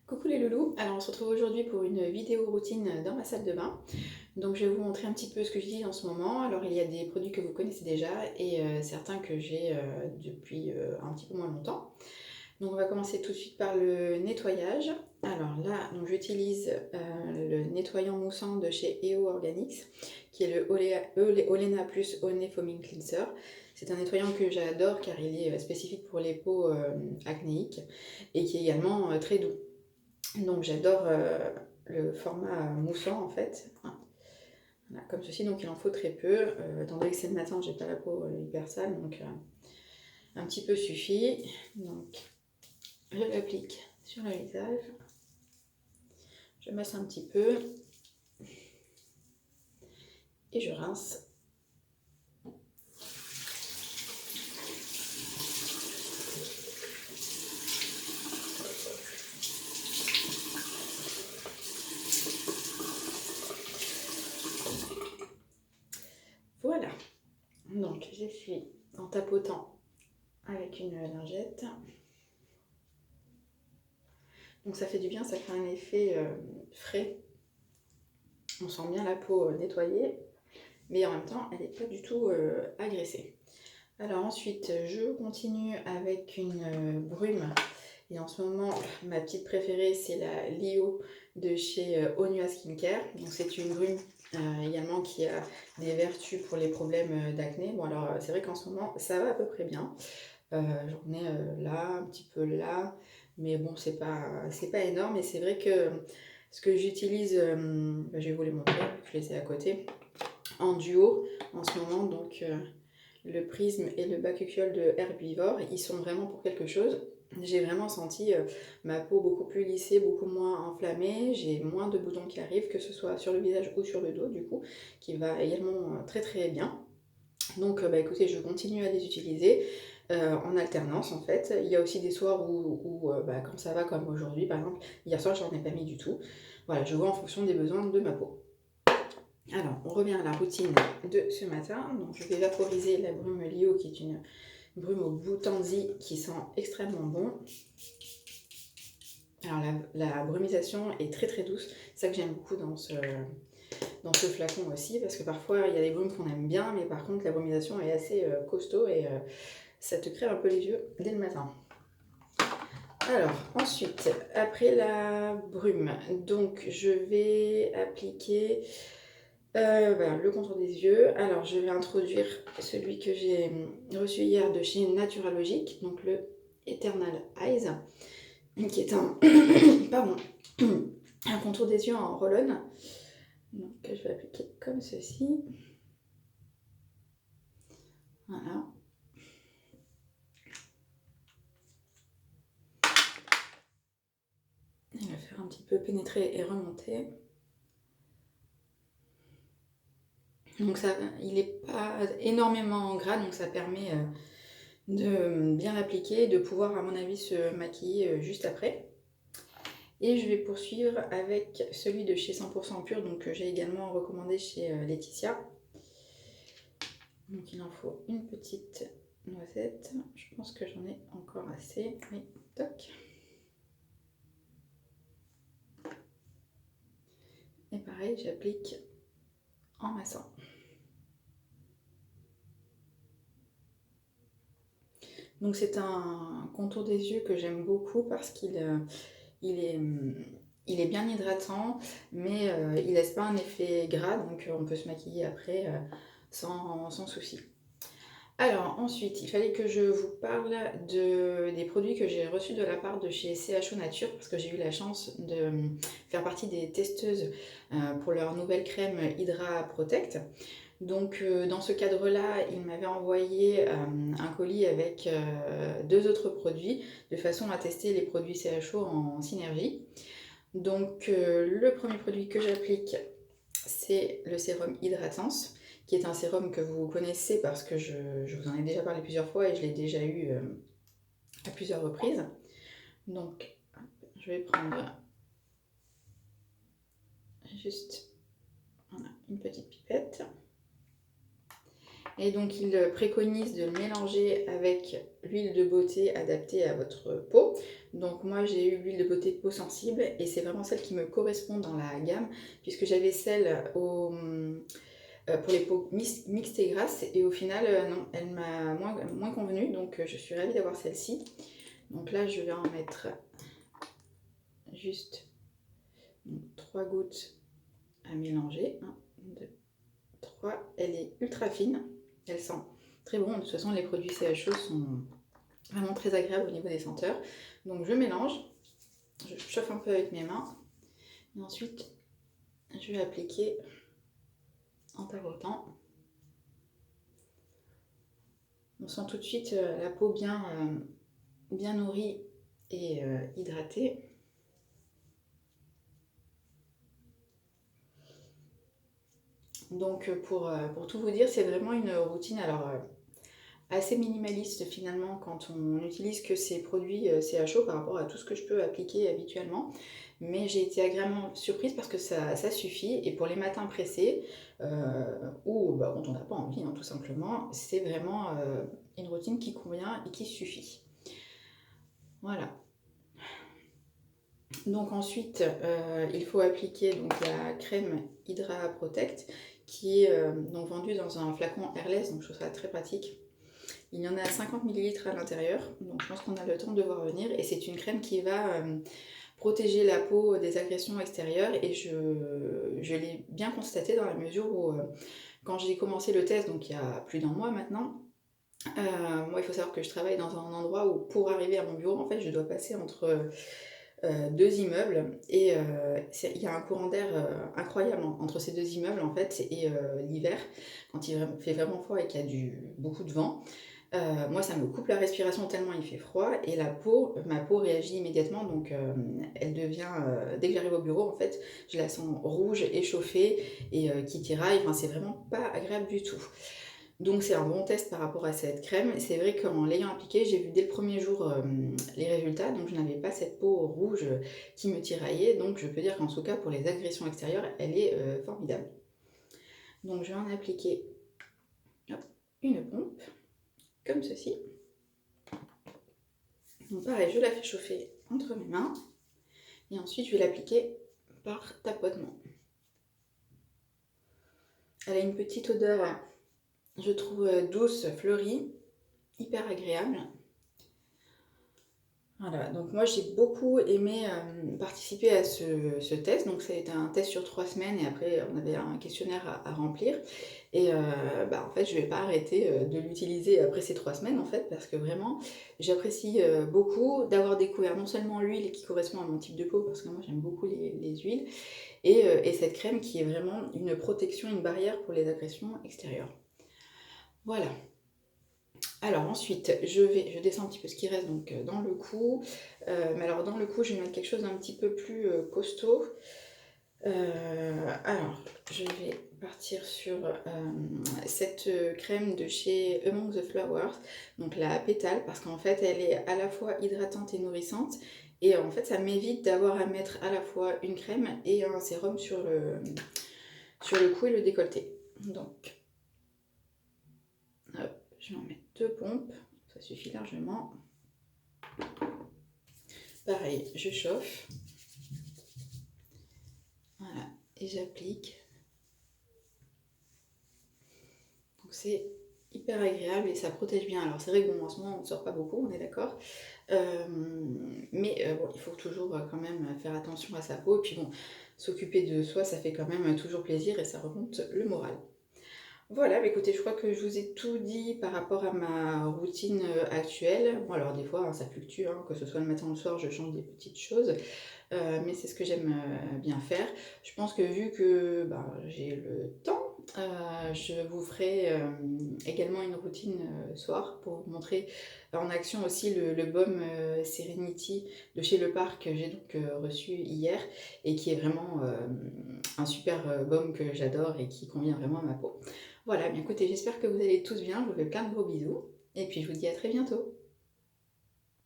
Coucou les loulous, alors on se retrouve aujourd'hui pour une vidéo routine dans ma salle de bain. Donc je vais vous montrer un petit peu ce que j'utilise en ce moment. Alors il y a des produits que vous connaissez déjà et certains que j'ai depuis un petit peu moins longtemps. Donc on va commencer tout de suite par le nettoyage. Alors là, j'utilise le nettoyant moussant de chez EO Organics, qui est le Olena Plus One Foaming Cleanser. C'est un nettoyant que j'adore car il est spécifique pour les peaux acnéiques et qui est également très doux. Donc j'adore le format moussant en fait. Voilà, comme ceci, donc il en faut très peu. Étant donné que c'est le matin, j'ai pas la peau hyper sale, donc un petit peu suffit. Donc je l'applique sur le visage. Je masse un petit peu et je rince. Voilà. Donc j'essuie en tapotant avec une lingette. Donc ça fait du bien, ça fait un effet frais. On sent bien la peau nettoyée, mais en même temps elle n'est pas du tout agressée. Alors ensuite, je continue avec une brume. Et en ce moment, ma petite préférée, c'est la Lio de chez Onua Skincare. Donc c'est une brume également qui a des vertus pour les problèmes d'acné. Bon alors c'est vrai qu'en ce moment, ça va à peu près bien. J'en ai là, un petit peu là. Mais bon, c'est pas énorme. Et c'est vrai que ce que j'utilise, je vais vous les montrer, je les ai à côté, en duo en ce moment. Donc le prisme et le bakuchiol de Herbivore, ils sont vraiment pour quelque chose. J'ai vraiment senti ma peau beaucoup plus lissée, beaucoup moins enflammée, j'ai moins de boutons qui arrivent, que ce soit sur le visage ou sur le dos du coup, qui va également très très bien. Donc écoutez, je continue à les utiliser en alternance en fait. Il y a aussi des soirs où quand ça va comme aujourd'hui par exemple, hier soir j'en ai pas mis du tout. Voilà, je vois en fonction des besoins de ma peau. Alors, on revient à la routine de ce matin. Donc, je vais vaporiser la brume Lio, qui est une brume au boutanzi qui sent extrêmement bon. Alors, la brumisation est très très douce. C'est ça que j'aime beaucoup dans ce flacon aussi, parce que parfois, il y a des brumes qu'on aime bien, mais par contre, la brumisation est assez costaud et ça te crève un peu les yeux dès le matin. Alors, ensuite, après la brume, donc je vais appliquer voilà, le contour des yeux. Alors, je vais introduire celui que j'ai reçu hier de chez Naturalogic, donc le Eternal Eyes, qui est un, pardon, un contour des yeux en roll-on. Donc, je vais appliquer comme ceci. Voilà. Il va faire un petit peu pénétrer et remonter. Donc, ça, il n'est pas énormément gras, donc ça permet de bien l'appliquer et de pouvoir, à mon avis, se maquiller juste après. Et je vais poursuivre avec celui de chez 100% Pur, donc que j'ai également recommandé chez Laetitia. Donc il en faut une petite noisette. Je pense que j'en ai encore assez. Oui, toc. Et pareil, j'applique en massant. Donc c'est un contour des yeux que j'aime beaucoup parce qu'il est bien hydratant, mais il laisse pas un effet gras, donc on peut se maquiller après sans souci. Alors ensuite, il fallait que je vous parle des produits que j'ai reçus de la part de chez CHO Nature, parce que j'ai eu la chance de faire partie des testeuses pour leur nouvelle crème Hydra Protect. Donc dans ce cadre-là, ils m'avaient envoyé un colis avec 2 autres produits, de façon à tester les produits CHO en synergie. Donc le premier produit que j'applique, c'est le sérum Hydratance, qui est un sérum que vous connaissez parce que je vous en ai déjà parlé plusieurs fois et je l'ai déjà eu à plusieurs reprises. Donc je vais prendre juste voilà, une petite pipette. Et donc il préconise de le mélanger avec l'huile de beauté adaptée à votre peau. Donc moi j'ai eu l'huile de beauté peau sensible et c'est vraiment celle qui me correspond dans la gamme, puisque j'avais celle pour les peaux mixtes et grasses, et au final non, elle m'a moins convenu, donc je suis ravie d'avoir celle-ci. Donc là je vais en mettre juste 3 gouttes à mélanger. 1, 2, 3. Elle est ultra fine, elle sent très bon. De toute façon les produits CHO sont vraiment très agréables au niveau des senteurs. Donc je mélange, je chauffe un peu avec mes mains et ensuite je vais appliquer en tapotant. On sent tout de suite la peau bien nourrie et hydratée. Donc pour tout vous dire, c'est vraiment une routine assez minimaliste finalement quand on n'utilise que ces produits CHO par rapport à tout ce que je peux appliquer habituellement. Mais j'ai été agréablement surprise parce que ça suffit, et pour les matins pressés ou quand on n'a pas envie tout simplement, c'est vraiment une routine qui convient et qui suffit. Voilà. Donc ensuite, il faut appliquer donc la crème Hydra Protect qui est donc vendue dans un flacon airless, donc je trouve ça très pratique. Il y en a 50 ml à l'intérieur, donc je pense qu'on a le temps de voir venir, et c'est une crème qui va protéger la peau des agressions extérieures, et je l'ai bien constaté dans la mesure où quand j'ai commencé le test, donc il y a plus d'un mois maintenant, moi il faut savoir que je travaille dans un endroit où pour arriver à mon bureau, en fait je dois passer entre 2 immeubles, et il y a un courant d'air incroyable entre ces 2 immeubles en fait, et l'hiver quand il fait vraiment froid et qu'il y a beaucoup de vent, moi ça me coupe la respiration tellement il fait froid, et ma peau réagit immédiatement, donc elle devient, dès que j'arrive au bureau en fait, je la sens rouge, échauffée et qui tiraille, enfin c'est vraiment pas agréable du tout. Donc c'est un bon test par rapport à cette crème. C'est vrai qu'en l'ayant appliquée, j'ai vu dès le premier jour les résultats, donc je n'avais pas cette peau rouge qui me tiraillait, donc je peux dire qu'en tout cas pour les agressions extérieures, elle est formidable. Donc je vais en appliquer une pompe, comme ceci. Donc pareil, je la fais chauffer entre mes mains, et ensuite je vais l'appliquer par tapotement. Elle a une petite odeur, je trouve douce, fleurie, hyper agréable. Voilà, donc moi j'ai beaucoup aimé participer à ce test. Donc ça a été un test sur 3 semaines, et après on avait un questionnaire à remplir. Et en fait je vais pas arrêter de l'utiliser après ces 3 semaines en fait, parce que vraiment j'apprécie beaucoup d'avoir découvert non seulement l'huile qui correspond à mon type de peau, parce que moi j'aime beaucoup les huiles, et cette crème qui est vraiment une protection, une barrière pour les agressions extérieures. Voilà. Alors ensuite, je descends un petit peu ce qui reste donc dans le cou. Mais alors dans le cou, je vais mettre quelque chose d'un petit peu plus costaud. Alors, je vais partir sur cette crème de chez Among the Flowers, donc la pétale, parce qu'en fait elle est à la fois hydratante et nourrissante, et en fait ça m'évite d'avoir à mettre à la fois une crème et un sérum sur le cou et le décolleté. Donc, hop, je vais en mettre 2 pompes, ça suffit largement. Pareil, je chauffe. Voilà, et j'applique. Donc c'est hyper agréable et ça protège bien. Alors c'est vrai que bon, en ce moment on ne sort pas beaucoup, on est d'accord. Mais bon, il faut toujours quand même faire attention à sa peau. Et puis bon, s'occuper de soi, ça fait quand même toujours plaisir et ça remonte le moral. Voilà, écoutez, je crois que je vous ai tout dit par rapport à ma routine actuelle. Bon, alors des fois, ça fluctue, que ce soit le matin ou le soir, je change des petites choses. Mais c'est ce que j'aime bien faire. Je pense que vu que j'ai le temps, je vous ferai également une routine soir pour vous montrer en action aussi le baume Serenity de chez Le Parc que j'ai donc reçu hier, et qui est vraiment un super baume que j'adore et qui convient vraiment à ma peau. Voilà, bien écoutez, j'espère que vous allez tous bien, je vous fais plein de gros bisous, et puis je vous dis à très bientôt.